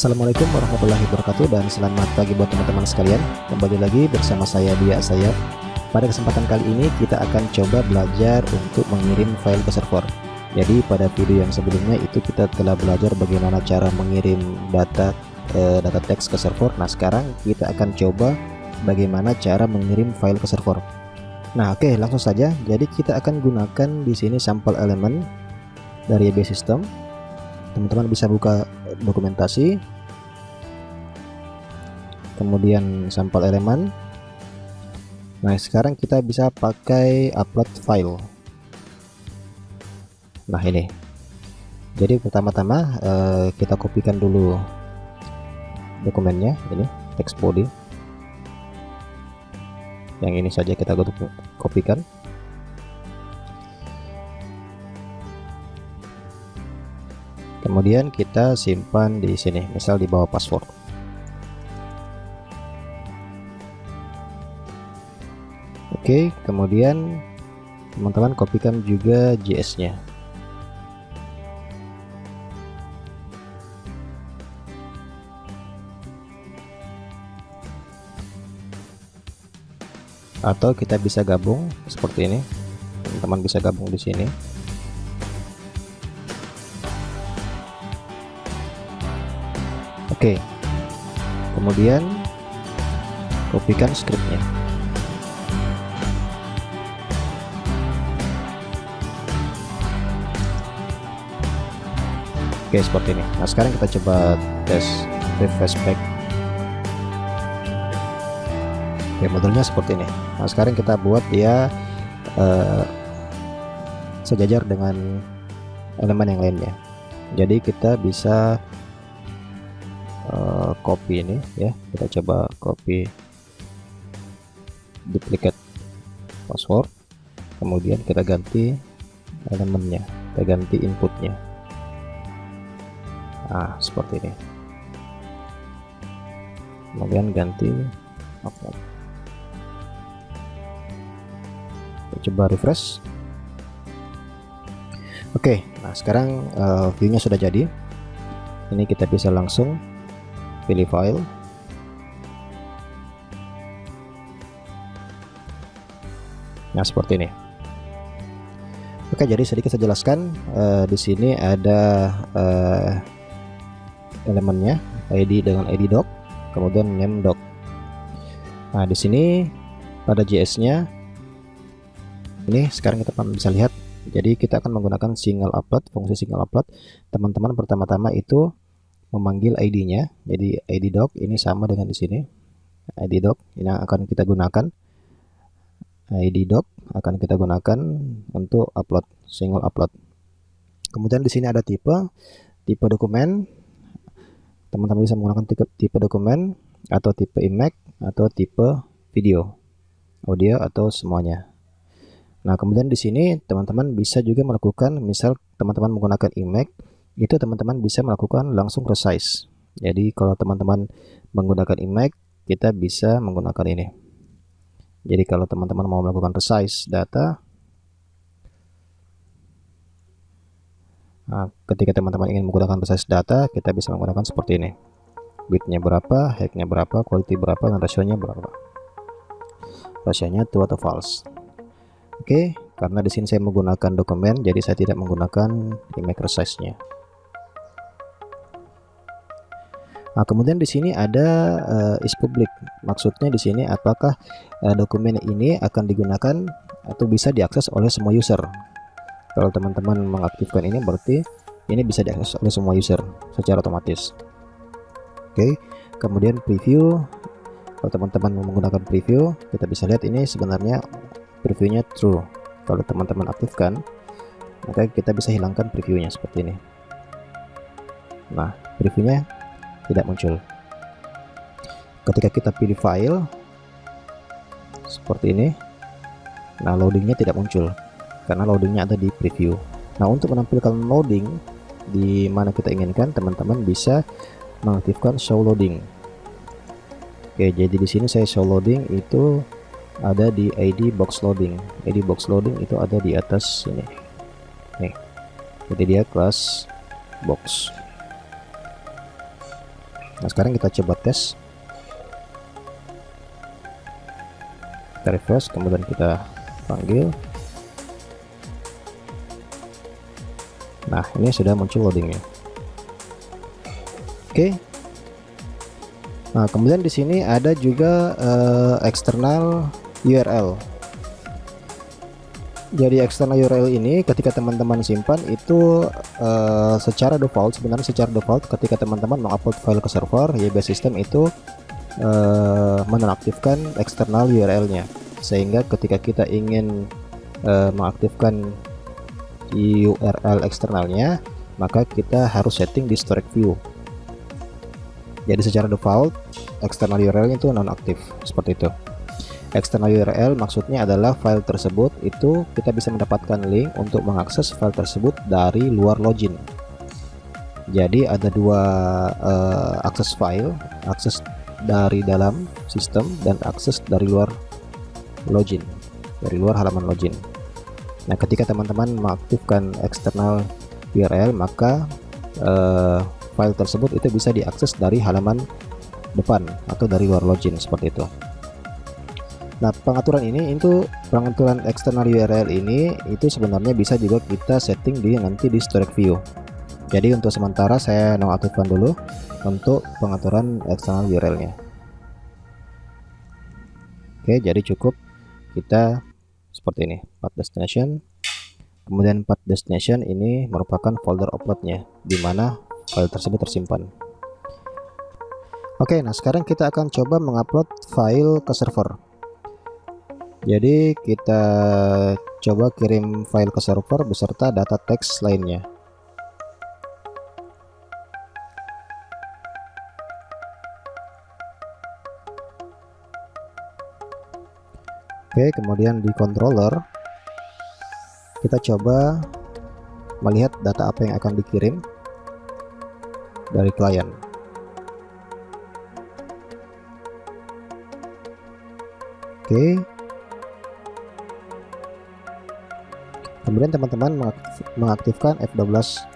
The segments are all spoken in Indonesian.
Assalamualaikum warahmatullahi wabarakatuh dan selamat pagi buat teman-teman sekalian. Kembali lagi bersama saya Dia Sayap. Pada kesempatan kali ini kita akan coba belajar untuk mengirim file ke server. Jadi pada video yang sebelumnya itu kita telah belajar bagaimana cara mengirim data teks ke server. Nah sekarang kita akan coba bagaimana cara mengirim file ke server. Nah oke, langsung saja. Jadi kita akan gunakan di sini sampel elemen dari base system. Teman-teman bisa buka dokumentasi, kemudian sampel elemen. Nah sekarang kita bisa pakai upload file. Nah ini, jadi pertama-tama kita kopikan dulu dokumennya, ini text body yang ini saja kita kopikan. Kemudian kita simpan di sini, misal di bawah password. Oke, kemudian teman-teman kopikan juga JS-nya. Atau kita bisa gabung seperti ini. Teman-teman bisa gabung di sini. Oke, kemudian kopikan scriptnya. Oke, seperti ini. Nah sekarang kita coba tes refresh back. Oke, modelnya seperti ini. Nah sekarang kita buat dia sejajar dengan elemen yang lainnya. Jadi kita bisa copy ini ya, kita coba copy duplicate password, kemudian kita ganti elemennya, kita ganti inputnya. Nah seperti ini, kemudian ganti upload. Kita coba refresh. Oke, nah sekarang viewnya sudah jadi. Ini kita bisa langsung pilih file, nah seperti ini. Oke, jadi sedikit saya jelaskan. Di sini ada elemennya, ID dengan ID doc, kemudian name doc. Nah di sini pada JS-nya ini sekarang kita bisa lihat. Jadi kita akan menggunakan single upload, fungsi single upload. Teman-teman pertama-tama itu memanggil ID-nya, jadi ID doc ini sama dengan di sini. ID doc ini akan kita gunakan. ID doc akan kita gunakan untuk upload, single upload. Kemudian di sini ada tipe dokumen. Teman-teman bisa menggunakan tipe dokumen atau tipe image atau tipe video, audio atau semuanya. Nah, kemudian di sini teman-teman bisa juga melakukan, misal teman-teman menggunakan image, itu teman-teman bisa melakukan langsung resize. Jadi kalau teman-teman menggunakan image, kita bisa menggunakan ini. Jadi kalau teman-teman mau melakukan resize data, nah, ketika teman-teman ingin menggunakan resize data, kita bisa menggunakan seperti ini. Width-nya berapa, height-nya berapa, quality berapa, dan rasionya berapa. Rasionya true atau false. Oke, karena di sini saya menggunakan dokumen, jadi saya tidak menggunakan image resize-nya. Nah, kemudian di sini ada is public. Maksudnya di sini apakah dokumen ini akan digunakan atau bisa diakses oleh semua user. Kalau teman-teman mengaktifkan ini, berarti ini bisa diakses oleh semua user secara otomatis. Oke, kemudian preview. Kalau teman-teman menggunakan preview, kita bisa lihat ini sebenarnya previewnya true. Kalau teman-teman aktifkan, maka kita bisa hilangkan previewnya seperti ini. Nah, previewnya tidak muncul. Ketika kita pilih file seperti ini, nah loadingnya tidak muncul karena loadingnya ada di preview. Nah, untuk menampilkan loading di mana kita inginkan, teman-teman bisa mengaktifkan show loading. Oke, jadi di sini saya show loading itu ada di ID box loading. ID box loading itu ada di atas sini. Nih, jadi dia kelas box. Nah, sekarang kita coba tes. Kita refresh, kemudian kita panggil. Nah, ini sudah muncul loadingnya. Oke. Nah, kemudian di sini ada juga eksternal URL. Jadi eksternal URL ini ketika teman-teman simpan itu secara default, sebenarnya secara default ketika teman-teman mengupload file ke server, YB System itu menonaktifkan eksternal URL-nya, sehingga ketika kita ingin mengaktifkan URL eksternalnya, maka kita harus setting di storage view. Jadi secara default eksternal URL-nya itu nonaktif, seperti itu. External URL maksudnya adalah file tersebut itu kita bisa mendapatkan link untuk mengakses file tersebut dari luar login. Jadi ada dua akses file, akses dari dalam sistem dan akses dari luar login, dari luar halaman login. Nah, ketika teman-teman mengaktifkan external URL, maka file tersebut itu bisa diakses dari halaman depan atau dari luar login, seperti itu. Nah, pengaturan ini itu pengaturan external URL ini itu sebenarnya bisa juga kita setting di nanti di storage view. Jadi untuk sementara saya nonaktifkan dulu untuk pengaturan external URL-nya. Oke, jadi cukup kita seperti ini, path destination. Kemudian path destination ini merupakan folder upload-nya, di mana file tersebut tersimpan. Oke, nah sekarang kita akan coba mengupload file ke server. Jadi kita coba kirim file ke server beserta data teks lainnya. Oke, kemudian di controller kita coba melihat data apa yang akan dikirim dari klien. Oke. Kemudian teman-teman mengaktifkan F12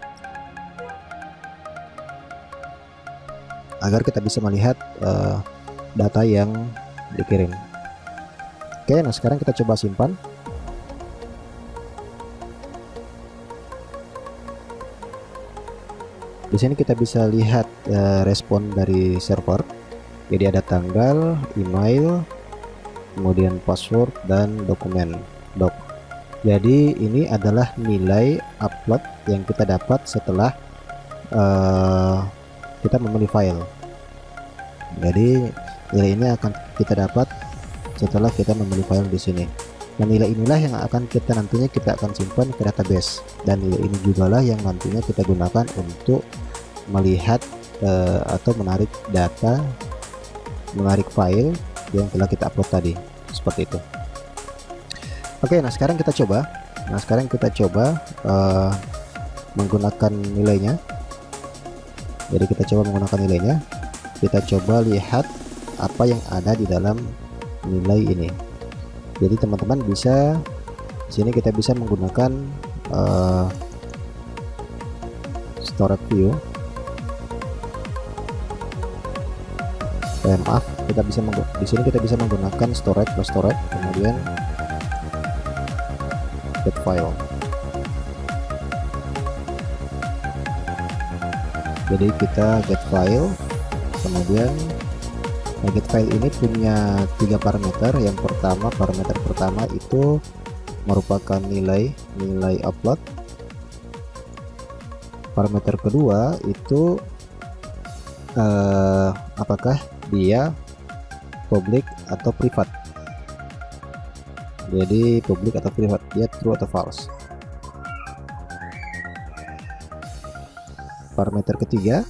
agar kita bisa melihat data yang dikirim. Oke, nah sekarang kita coba simpan. Di sini kita bisa lihat respon dari server. Jadi ada tanggal, email, kemudian password dan dokumen doc. Jadi ini adalah nilai upload yang kita dapat setelah kita memilih file. Jadi nilai ini akan kita dapat setelah kita memilih file di sini. Dan nilai inilah yang akan kita nantinya kita akan simpan ke database. Dan nilai ini juga lah yang nantinya kita gunakan untuk melihat atau menarik data, menarik file yang telah kita upload tadi, seperti itu. Oke, nah sekarang kita coba. Menggunakan nilainya. Jadi kita coba menggunakan nilainya. Kita coba lihat apa yang ada di dalam nilai ini. Jadi teman-teman bisa di sini kita bisa menggunakan storage view. Maaf, kita bisa di sini kita bisa menggunakan storage, kemudian get file. Jadi kita get file, kemudian get file ini punya 3 parameter. Yang pertama, parameter pertama itu merupakan nilai upload. Parameter kedua itu apakah dia public atau private. Jadi public atau private, dia true atau false. Parameter ketiga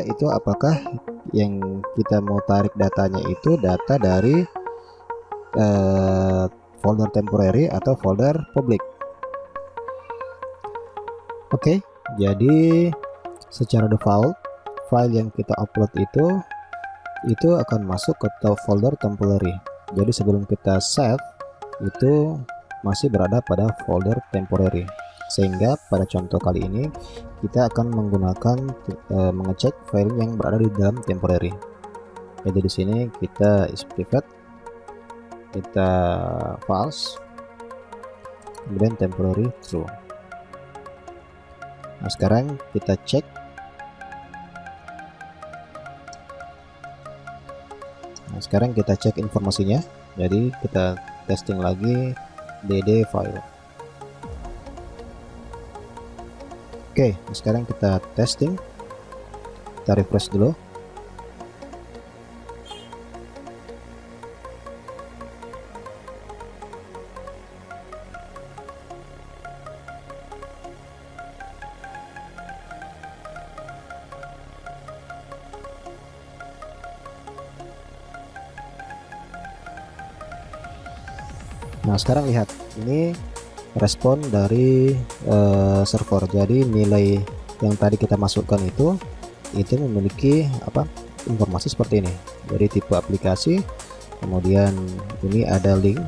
itu apakah yang kita mau tarik datanya itu data dari folder temporary atau folder public. Oke, jadi secara default file yang kita upload itu akan masuk ke folder temporary. Jadi sebelum kita save itu masih berada pada folder temporary. Sehingga pada contoh kali ini kita akan menggunakan mengecek file yang berada di dalam temporary. Jadi di sini kita is private, kita false, kemudian temporary true. Nah, sekarang kita cek. Nah, sekarang kita cek informasinya. Jadi kita testing lagi dd file. Oke, sekarang kita testing. Kita refresh dulu. Nah, sekarang lihat, ini respon dari server. Jadi nilai yang tadi kita masukkan itu memiliki informasi seperti ini. Jadi tipe aplikasi, kemudian ini ada link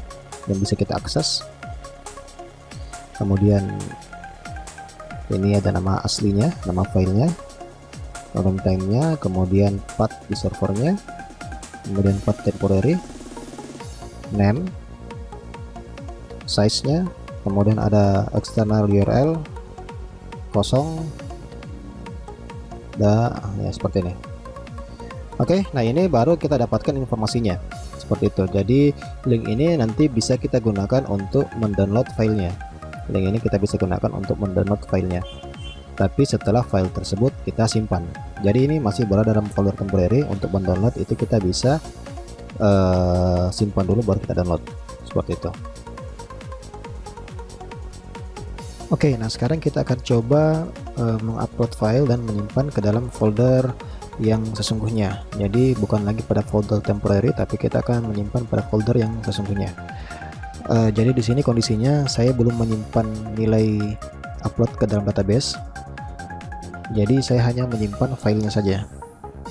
yang bisa kita akses, kemudian ini ada nama aslinya, nama filenya, runtime-nya, kemudian path di servernya, kemudian path temporary, name, size-nya, kemudian ada external URL kosong, ya seperti ini. Oke, nah ini baru kita dapatkan informasinya seperti itu. Jadi link ini nanti bisa kita gunakan untuk mendownload filenya. Link ini kita bisa gunakan untuk mendownload filenya, tapi setelah file tersebut kita simpan. Jadi ini masih berada dalam folder temporary. Untuk mendownload itu kita bisa simpan dulu baru kita download, seperti itu. Oke, nah sekarang kita akan coba mengupload file dan menyimpan ke dalam folder yang sesungguhnya. Jadi bukan lagi pada folder temporary, tapi kita akan menyimpan pada folder yang sesungguhnya. Jadi di sini kondisinya saya belum menyimpan nilai upload ke dalam database. Jadi saya hanya menyimpan filenya saja.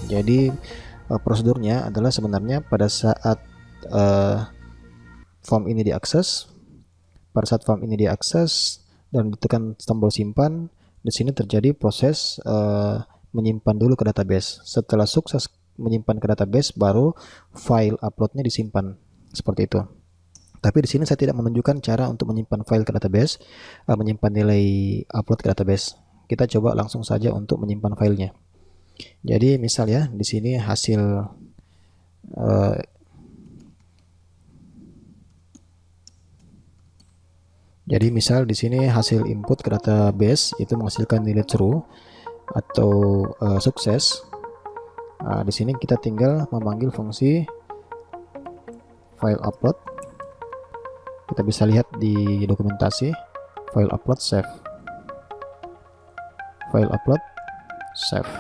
Jadi prosedurnya adalah sebenarnya pada saat form ini diakses, dan ditekan tombol simpan, di sini terjadi proses menyimpan dulu ke database. Setelah sukses menyimpan ke database, baru file uploadnya disimpan, seperti itu. Tapi di sini saya tidak menunjukkan cara untuk menyimpan file ke database, menyimpan nilai upload ke database. Kita coba langsung saja untuk menyimpan filenya. Jadi misal ya, di sini hasil jadi misal di sini hasil input ke database itu menghasilkan nilai true atau sukses. Nah, di sini kita tinggal memanggil fungsi file upload. Kita bisa lihat di dokumentasi file upload save. File upload save.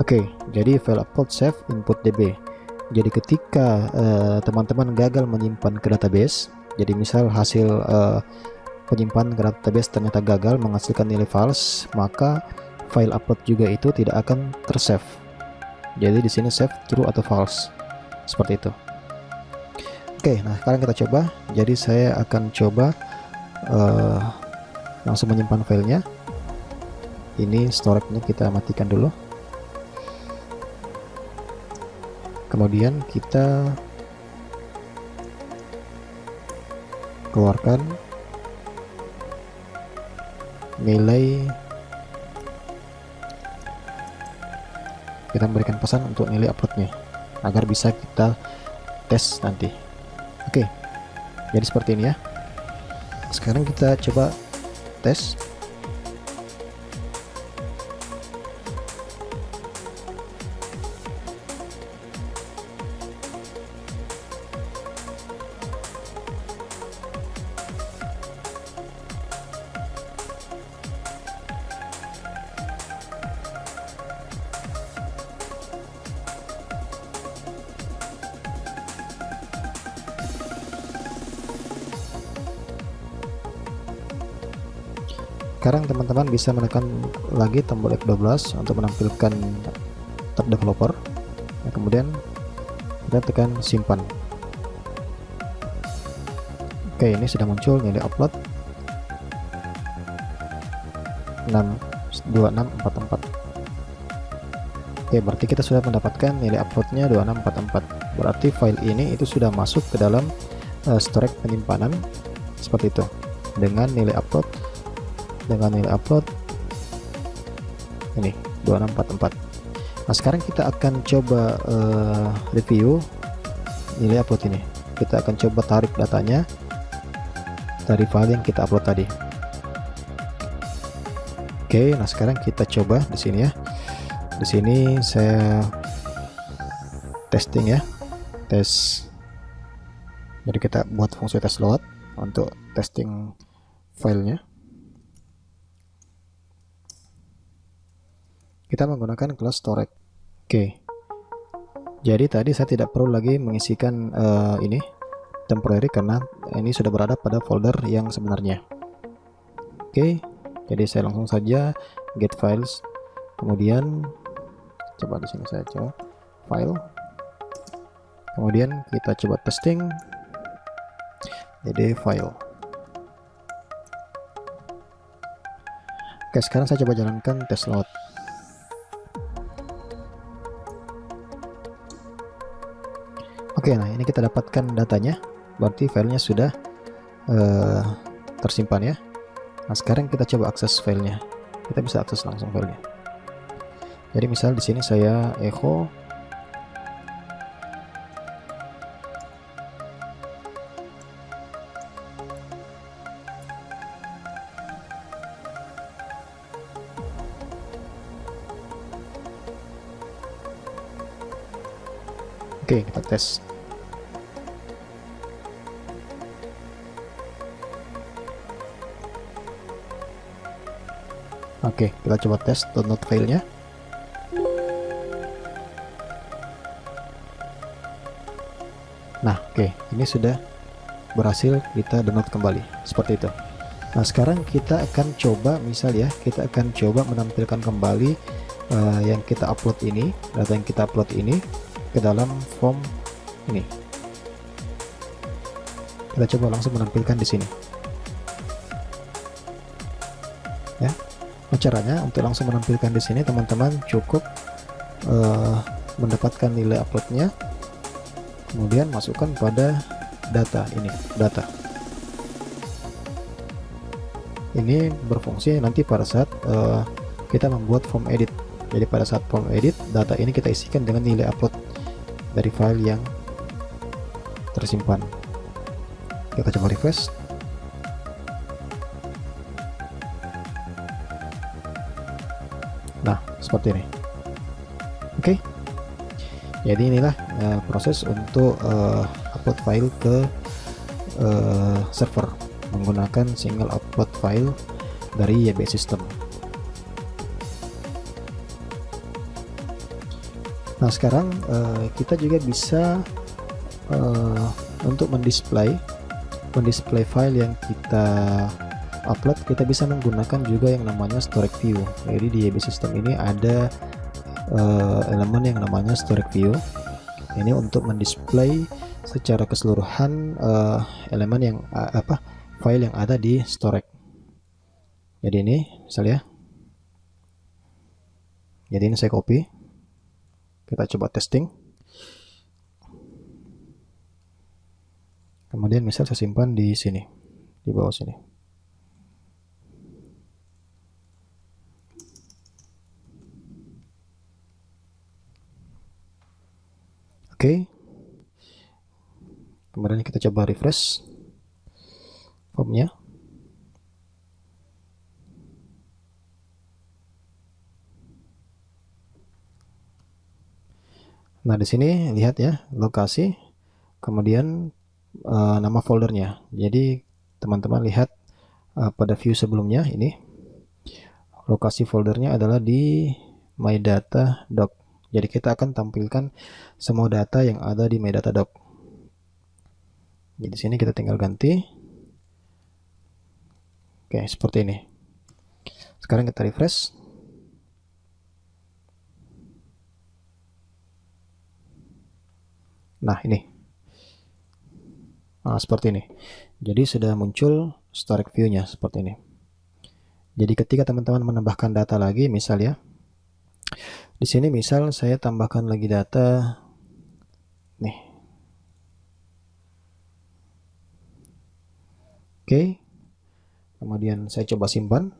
Oke, jadi file upload save input db. Jadi ketika teman-teman gagal menyimpan ke database, jadi misal hasil penyimpanan ke database ternyata gagal menghasilkan nilai false, maka file upload juga itu tidak akan tersave. Jadi di sini save true atau false, seperti itu. Oke, nah sekarang kita coba. Jadi saya akan coba langsung menyimpan filenya. Ini storage-nya kita matikan dulu. Kemudian kita keluarkan nilai, kita memberikan pesan untuk nilai uploadnya agar bisa kita tes nanti. Oke, jadi seperti ini ya. Sekarang kita coba tes. Sekarang teman-teman bisa menekan lagi tombol F12 untuk menampilkan tab developer. Nah, kemudian kita tekan simpan. Oke, ini sudah muncul nilai upload 2644. Oke, berarti kita sudah mendapatkan nilai uploadnya 2644. Berarti file ini itu sudah masuk ke dalam storage penyimpanan seperti itu dengan nilai upload ini 2644. Nah, sekarang kita akan coba review nilai upload ini. Kita akan coba tarik datanya dari file yang kita upload tadi. Oke, nah sekarang kita coba di sini ya. Di sini saya testing ya, tes. Jadi kita buat fungsi test load untuk testing filenya. Kita menggunakan class storage. Oke, jadi tadi saya tidak perlu lagi mengisikan ini temporary karena ini sudah berada pada folder yang sebenarnya. Oke, jadi saya langsung saja get files, kemudian coba di sini saya coba file, kemudian kita coba testing, jadi file. Oke, sekarang saya coba jalankan test load. Oke, nah ini kita dapatkan datanya, berarti filenya sudah tersimpan ya. Nah, sekarang kita coba akses filenya. Kita bisa akses langsung filenya. Jadi misal di sini saya echo Oke, kita tes. Oke, kita coba tes download filenya. Nah, oke, ini sudah berhasil kita download kembali seperti itu. Nah, sekarang kita akan coba, misal ya, kita akan coba menampilkan kembali yang kita upload ini, data yang kita upload ini ke dalam form ini. Kita coba langsung menampilkan di sini. Ya. Caranya untuk langsung menampilkan di sini, teman-teman cukup mendapatkan nilai uploadnya, kemudian masukkan pada data ini, data ini berfungsi nanti pada saat kita membuat form edit. Jadi pada saat form edit, data ini kita isikan dengan nilai upload dari file yang tersimpan. Kita coba refresh. Nah, seperti ini. Oke. Jadi inilah proses untuk upload file ke server menggunakan single upload file dari YB System. Nah, sekarang kita juga bisa untuk mendisplay file yang kita upload, kita bisa menggunakan juga yang namanya storage view. Jadi di YB System ini ada elemen yang namanya storage view. Ini untuk mendisplay secara keseluruhan elemen yang file yang ada di storage. Jadi ini misalnya, jadi ini saya copy, kita coba testing, kemudian misal saya simpan di sini, di bawah sini. Oke, kemudian kita coba refresh formnya. Nah, di sini lihat ya, lokasi, kemudian nama foldernya. Jadi teman-teman lihat pada view sebelumnya ini, lokasi foldernya adalah di my data doc. Jadi kita akan tampilkan semua data yang ada di my data doc. Jadi sini kita tinggal ganti. Oke, seperti ini. Sekarang kita refresh. Nah, ini. Nah, seperti ini. Jadi sudah muncul storage view-nya seperti ini. Jadi ketika teman-teman menambahkan data lagi, misal ya, di sini misal saya tambahkan lagi data nih. Oke. Kemudian saya coba simpan.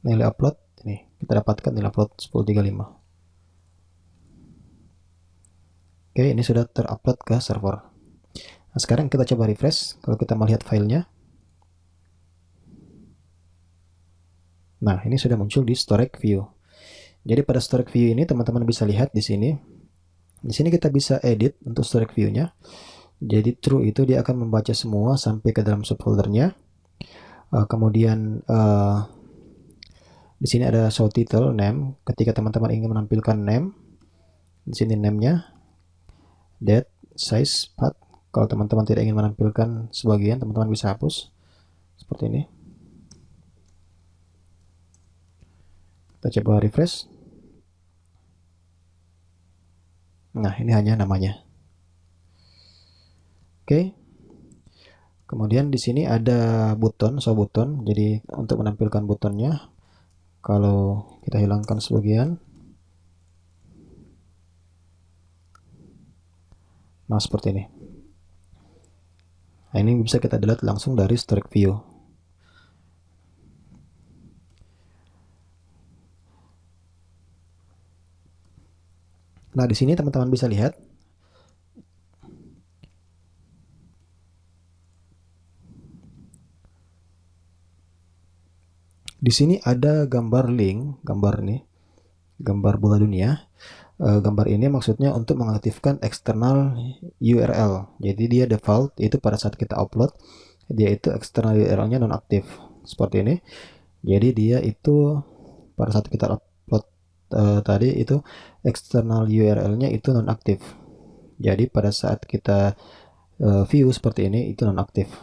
Nilai upload ini kita dapatkan nilai upload 1035. Oke, ini sudah terupload ke server. Nah, sekarang kita coba refresh. Kalau kita melihat filenya, nah ini sudah muncul di storage view. Jadi pada storage view ini teman-teman bisa lihat di sini. Di sini kita bisa edit untuk storage view-nya. Jadi true itu dia akan membaca semua sampai ke dalam subfoldernya. Kemudian di sini ada show title name. Ketika teman-teman ingin menampilkan name, di sini name-nya, date, size, path. Kalau teman-teman tidak ingin menampilkan sebagian, teman-teman bisa hapus seperti ini. Kita coba refresh. Nah, ini hanya namanya. Oke. Kemudian di sini ada button, show button. Jadi untuk menampilkan buttonnya, kalau kita hilangkan sebagian, nah seperti ini. Nah, ini bisa kita delete langsung dari storage view. Nah, di sini teman-teman bisa lihat di sini ada gambar link, gambar ini, gambar bola dunia. Gambar ini maksudnya untuk mengaktifkan eksternal URL. Jadi dia default itu pada saat kita upload, dia itu eksternal URL-nya nonaktif seperti ini. Jadi dia itu pada saat kita upload tadi itu eksternal URL-nya itu nonaktif. Jadi pada saat kita view seperti ini itu nonaktif.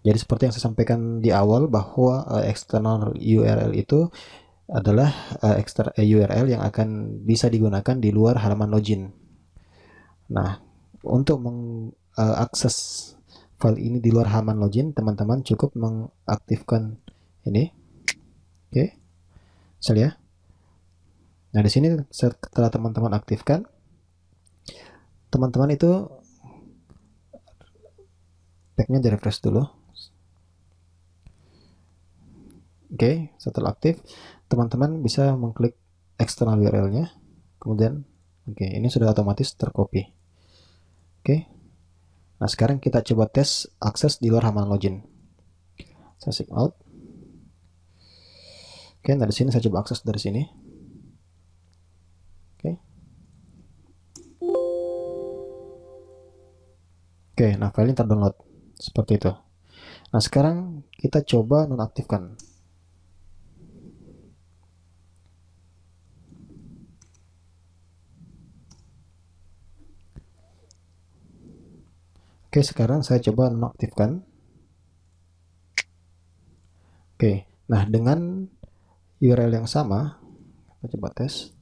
Jadi seperti yang saya sampaikan di awal bahwa eksternal URL itu adalah URL yang akan bisa digunakan di luar halaman login. Nah, untuk mengakses file ini di luar halaman login, teman-teman cukup mengaktifkan ini. Oke, bisa lihat. Nah, di sini setelah teman-teman aktifkan, teman-teman itu tagnya di refresh dulu. Oke, setelah aktif, teman-teman bisa mengklik eksternal URL-nya. Kemudian, oke, ini sudah otomatis tercopy. Oke. Nah, sekarang kita coba tes akses di luar halaman login. Saya sign out. Oke, nah di sini saya coba akses dari sini. Oke. Oke, nah file ini terdownload seperti itu. Nah, sekarang kita coba nonaktifkan. Oke, sekarang saya coba nonaktifkan. Oke, nah dengan URL yang sama, kita coba tes.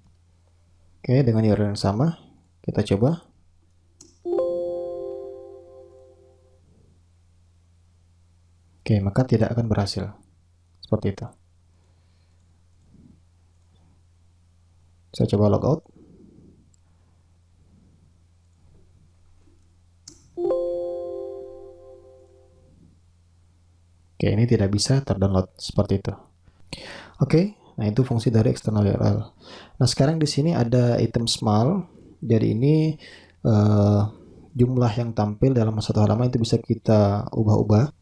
Oke, dengan URL yang sama, kita coba. Oke, maka tidak akan berhasil. Seperti itu. Saya coba logout. Oke, ini tidak bisa terdownload seperti itu. Oke, nah itu fungsi dari external URL. Nah, sekarang di sini ada item small. Jadi ini jumlah yang tampil dalam satu halaman itu bisa kita ubah-ubah.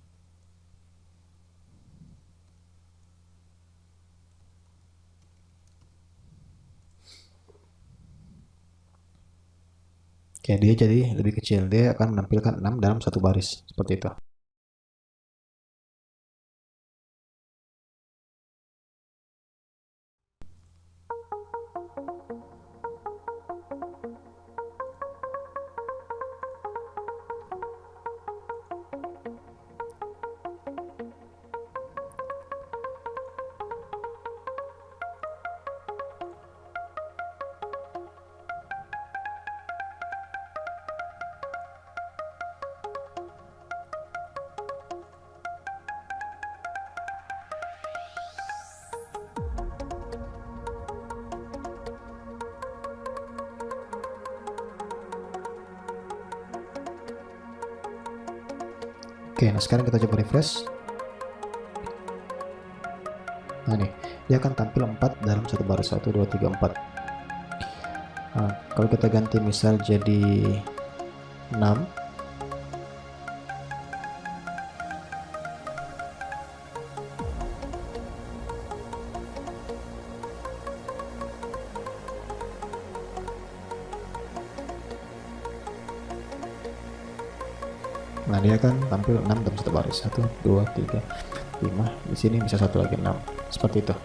Oke, dia jadi lebih kecil. Dia akan menampilkan 6 dalam satu baris. Seperti itu. Oke, nah sekarang kita coba refresh. Nah nih, dia akan tampil 4 dalam satu baris, 1 2 3 4. Nah, kalau kita ganti misal jadi 6, nah dia akan tampil 6 dalam satu baris, 1 2 3 5. Di sini bisa satu lagi 6, seperti itu.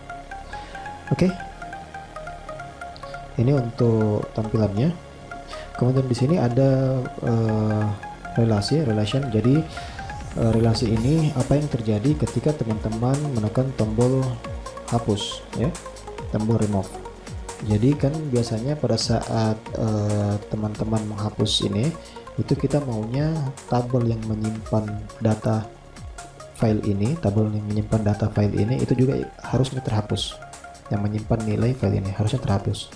Oke, ini untuk tampilannya. Kemudian di sini ada relation. Jadi relasi ini apa yang terjadi ketika teman-teman menekan tombol hapus, ya, tombol remove. Jadi kan biasanya pada saat teman-teman menghapus ini, itu kita maunya tabel yang menyimpan data file ini, itu juga harusnya terhapus. Yang menyimpan nilai file ini harusnya terhapus,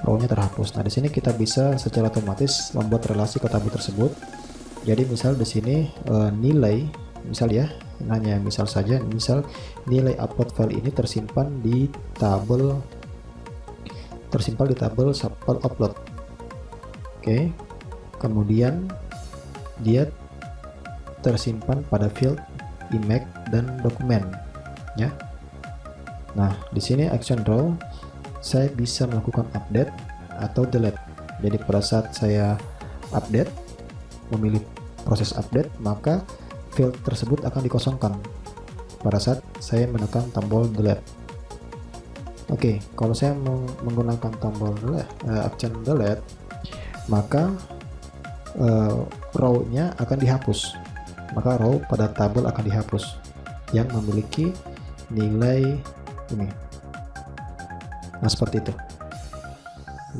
row-nya terhapus. Nah, di sini kita bisa secara otomatis membuat relasi ke tabel tersebut. Jadi misal di sini nilai, misal ya, hanya misal saja, misal nilai upload file ini tersimpan di tabel subfile upload. Oke. Kemudian dia tersimpan pada field image dan dokumen, ya. Nah, di sini action row saya bisa melakukan update atau delete. Jadi pada saat saya update, memilih proses update, maka field tersebut akan dikosongkan pada saat saya menekan tombol delete. Oke, kalau saya menggunakan tombol action delete, maka row-nya akan dihapus. Maka row pada tabel akan dihapus yang memiliki nilai ini. Nah, seperti itu.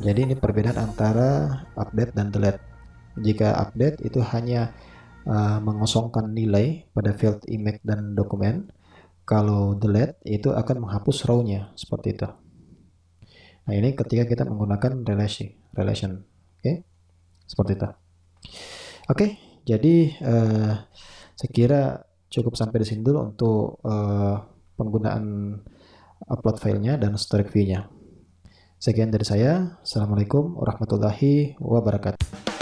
Jadi ini perbedaan antara update dan delete. Jika update itu hanya mengosongkan nilai pada field image dan dokumen. Kalau delete itu akan menghapus row-nya, seperti itu. Nah, ini ketika kita menggunakan relation. Oke, seperti itu. Oke, jadi saya kira cukup sampai di sini dulu untuk penggunaan upload filenya dan storage view-nya. Sekian dari saya. Assalamualaikum warahmatullahi wabarakatuh.